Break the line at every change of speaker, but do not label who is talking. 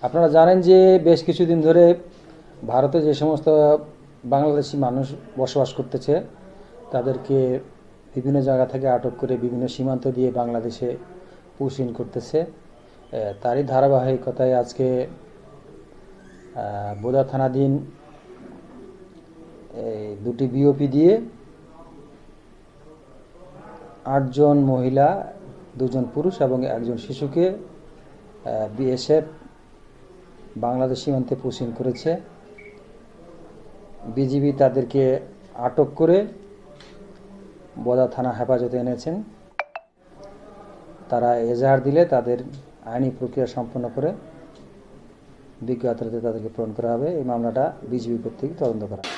আপনারা জানেন যে বেশ কিছুদিন ধরে ভারতে যে সমস্ত বাংলাদেশি মানুষ বসবাস করতেছে তাদেরকে বিভিন্ন জায়গা থেকে আটক করে বিভিন্ন সীমান্ত দিয়ে বাংলাদেশে পুশ ইন করতেছে। তারই ধারাবাহিকতায় আজকে বোদা থানাধীন দুটি বিওপি দিয়ে 8 জন মহিলা, 2 জন পুরুষ এবং 1 জন শিশুকে বিএসএফ বাংলাদেশ সীমান্তে পুশ ইন করেছে। বিজিবি তাদেরকে আটক করে বোদা থানা হেফাজতে এনেছেন। তারা এজাহার দিলে তাদের আইনি প্রক্রিয়া সম্পন্ন করে বিজ্ঞ আদালতে তাদেরকে প্রেরণ করা হবে। এই মামলাটা বিজিবি কর্তৃক তদন্ত করা হবে।